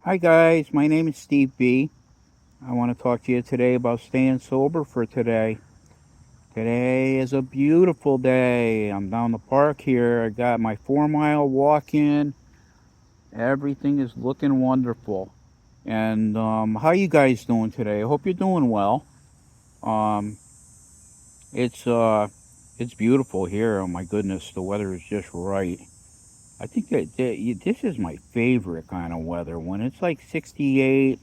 Hi guys, my name is Steve B. I want to talk to you today about staying sober for today. Today is a beautiful day. I'm down the park here. I got my 4 mile walk in. Everything is looking wonderful. And how you guys doing today? I hope you're doing well. Um, it's uh, it's beautiful here. Oh my goodness, the weather is just right. I think that this is my favorite kind of weather when it's like 68,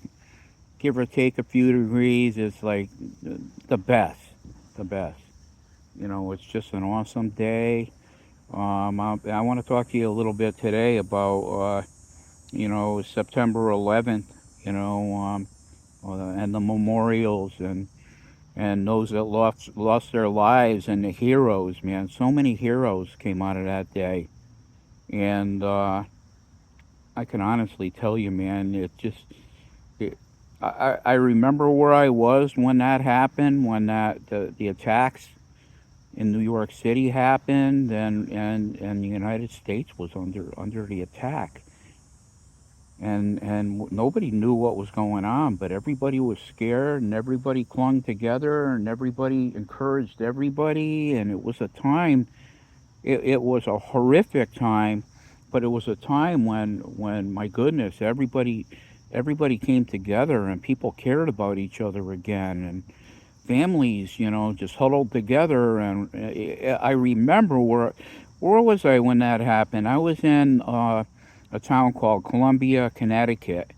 give or take a few degrees. It's like the best, the best. It's just an awesome day. I want to talk to you a little bit today about, September 11th, and the memorials and those that lost their lives and the heroes, man. So many heroes came out of that day. And I can honestly tell you, man, it, I remember where I was when that happened, when the attacks in New York City happened, and the United States was under the attack, and nobody knew what was going on, but everybody was scared, and everybody clung together, and everybody encouraged everybody, and it was a time. It was a horrific time, but it was a time when my goodness, everybody came together and people cared about each other again, and families, just huddled together. And I remember where was I when that happened? I was in a town called Columbia, Connecticut,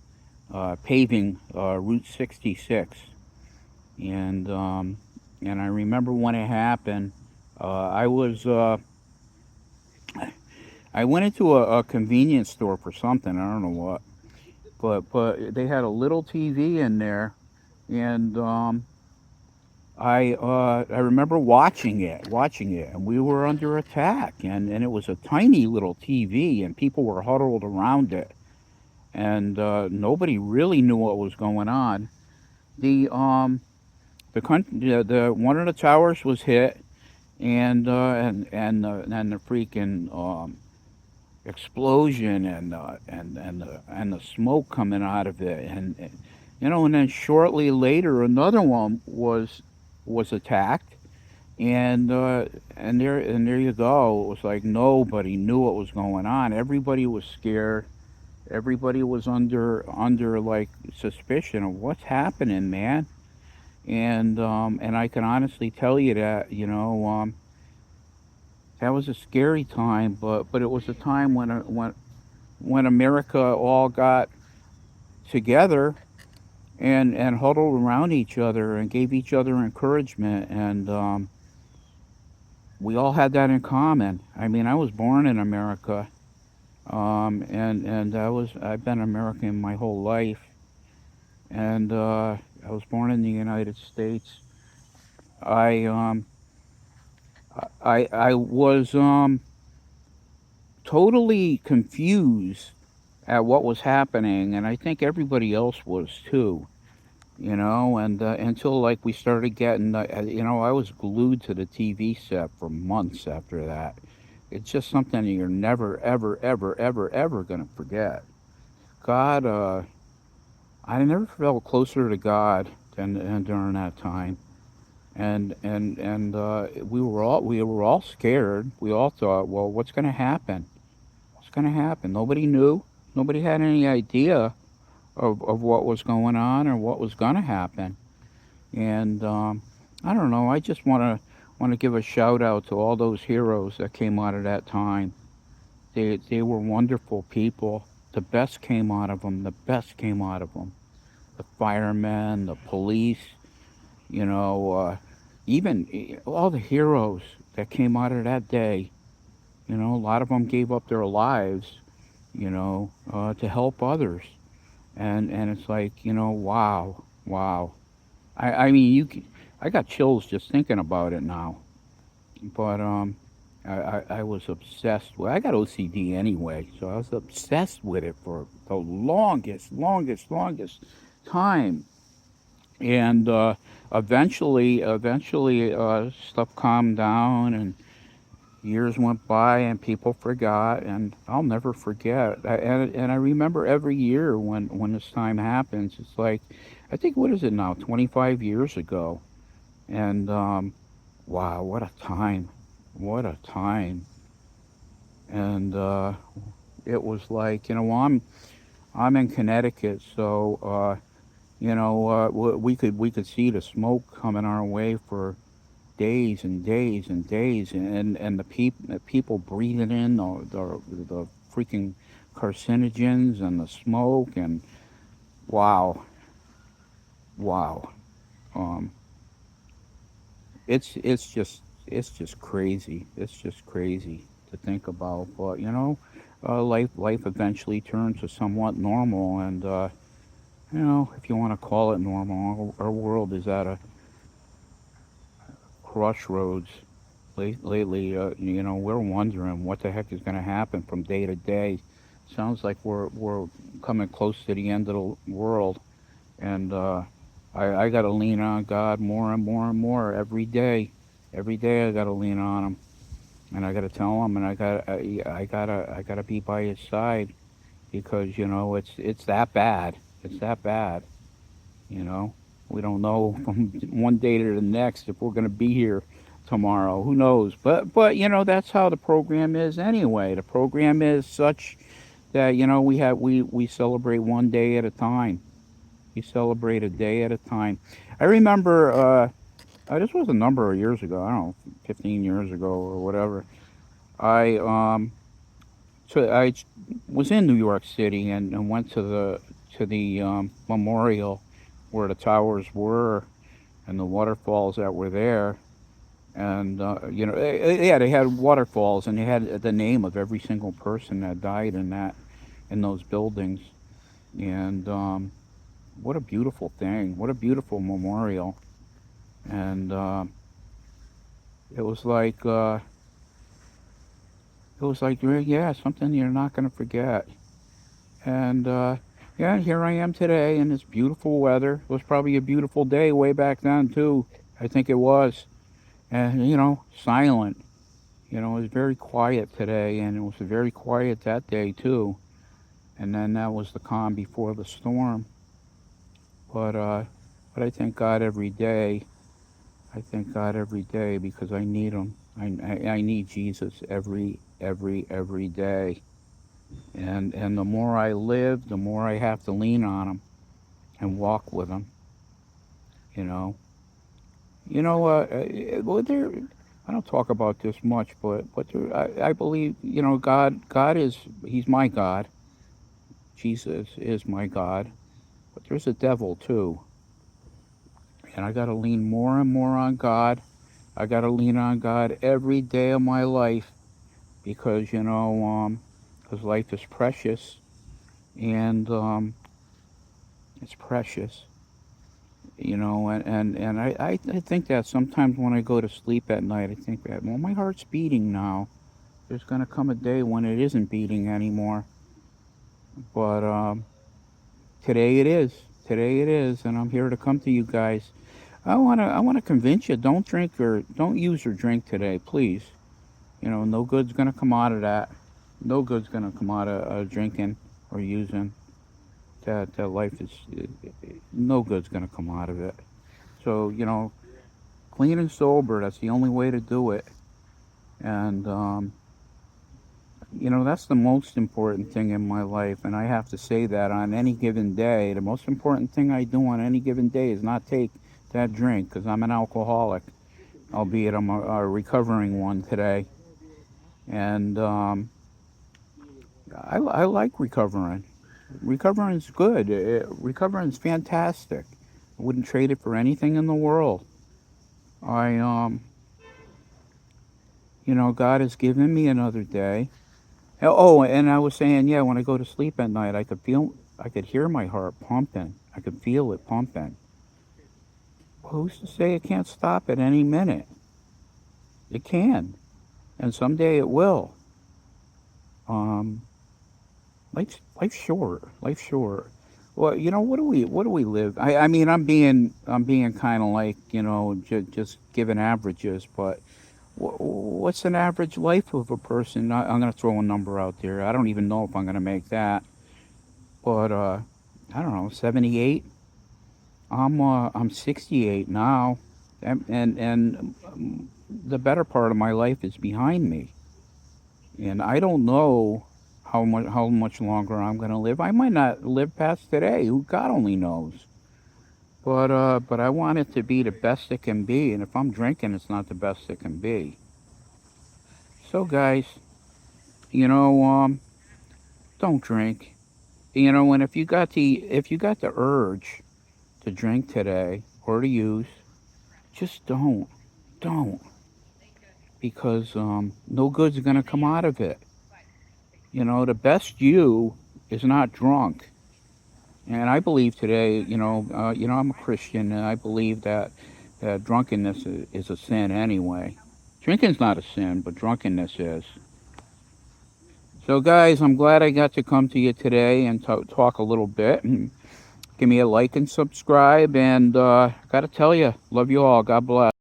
paving Route 66, and and I remember when it happened. I was I went into a convenience store for something. I don't know what, but they had a little TV in there, and I remember watching it, and we were under attack, and it was a tiny little TV, and people were huddled around it, and nobody really knew what was going on. The one of the towers was hit, and the freaking explosion and the smoke coming out of it, and then shortly later another one was attacked, and there you go. It was like nobody knew what was going on. Everybody was scared. Everybody was under like suspicion of what's happening, man. And I can honestly tell you that that was a scary time, but it was a time when America all got together and huddled around each other and gave each other encouragement, and we all had that in common. I mean, I was born in America, and I've been American my whole life, and I was born in the United States. I I was totally confused at what was happening, and I think everybody else was too. And until like we started getting, I was glued to the TV set for months after that. It's just something you're never, ever, ever, ever, ever gonna forget. God, I never felt closer to God than during that time, and we were all scared. We all thought, well, what's gonna happen? What's gonna happen? Nobody knew. Nobody had any idea of what was going on or what was gonna happen. And I don't know. I just want to give a shout out to all those heroes that came out of that time. They were wonderful people. The best came out of them. The best came out of them. The firemen, the police, you know, even all the heroes that came out of that day. A lot of them gave up their lives, to help others. And it's like, wow, wow. I mean, I got chills just thinking about it now. But I was obsessed with. I got OCD anyway, so I was obsessed with it for the longest time. And eventually, stuff calmed down, Years went by and people forgot, and I'll never forget. And I remember every year when this time happens, it's like, I think, what is it now, 25 years ago. And wow, what a time. What a time. And it was like, well, I'm in Connecticut, so we could see the smoke coming our way for days and days and days, and the people breathing in the freaking carcinogens and the smoke, and wow, wow, um, it's just crazy. It's just crazy to think about, but life eventually turns to somewhat normal, and if you want to call it normal, our world is at a crossroads. Lately, we're wondering what the heck is going to happen from day to day. Sounds like we're coming close to the end of the world, and I got to lean on God more and more and more every day. Every day I got to lean on Him, and I got to tell Him, and I gotta be by His side, because it's that bad. It's that bad. You know, we don't know from one day to the next if we're going to be here tomorrow. Who knows? But that's how the program is anyway. The program is such that we celebrate one day at a time. We celebrate a day at a time. I remember this was a number of years ago. I don't know, 15 years ago or whatever. I so I was in New York City, and went to the memorial where the towers were and the waterfalls that were there. And yeah, they had waterfalls, and they had the name of every single person that died in those buildings. And what a beautiful thing! What a beautiful memorial! And it was like uh, yeah, something you're not going to forget. And yeah, here I am today in this beautiful weather. It was probably a beautiful day way back then too. I think it was. And silent. It was very quiet today, and it was very quiet that day too. And then that was the calm before the storm. But I thank God every day. I thank God every day because I need Him. I need Jesus every day. And the more I live, the more I have to lean on Him and walk with Him. You know. Well, there. I don't talk about this much, but I believe God is He's my God. Jesus is my God, but there's a devil too, and I got to lean more and more on God. I got to lean on God every day of my life, because because life is precious, and it's precious. And I think that sometimes when I go to sleep at night, I think that, well, my heart's beating now. There's gonna come a day when it isn't beating anymore, but today it is. Today it is, and I'm here to come to you guys. I wanna convince you, don't drink or don't use or drink today, please. No good's gonna come out of that. No good's gonna come out of drinking or using. That life is no good's gonna come out of it. So clean and sober. That's the only way to do it. And that's the most important thing in my life. And I have to say that on any given day, the most important thing I do on any given day is not take that drink, because I'm an alcoholic, albeit I'm a recovering one today. And I like recovering. Recovering's good. Recovering's fantastic. I wouldn't trade it for anything in the world. I God has given me another day. Oh, and I was saying, yeah, when I go to sleep at night, I could hear my heart pumping. I could feel it pumping. Well, who's to say it can't stop at any minute? It can, and someday it will. Um, life's short. Life's short. Well, what do we live? I mean, I'm being kind of like just giving averages, but What's an average life of a person? I'm going to throw a number out there. I don't even know if I'm going to make that, but I don't know, 78. I'm 68 now, and the better part of my life is behind me, and I don't know how much longer I'm going to live. I might not live past today. Who God only knows. But I want it to be the best it can be, and if I'm drinking, it's not the best it can be. So guys, you know, don't drink. And if you got the urge to drink today or to use, just don't, because no good's gonna come out of it. The best you is not drunk. And I believe today, I'm a Christian, and I believe that drunkenness is a sin anyway. Drinking's not a sin, but drunkenness is. So, guys, I'm glad I got to come to you today and talk a little bit. And give me a like and subscribe. And got to tell you, love you all. God bless.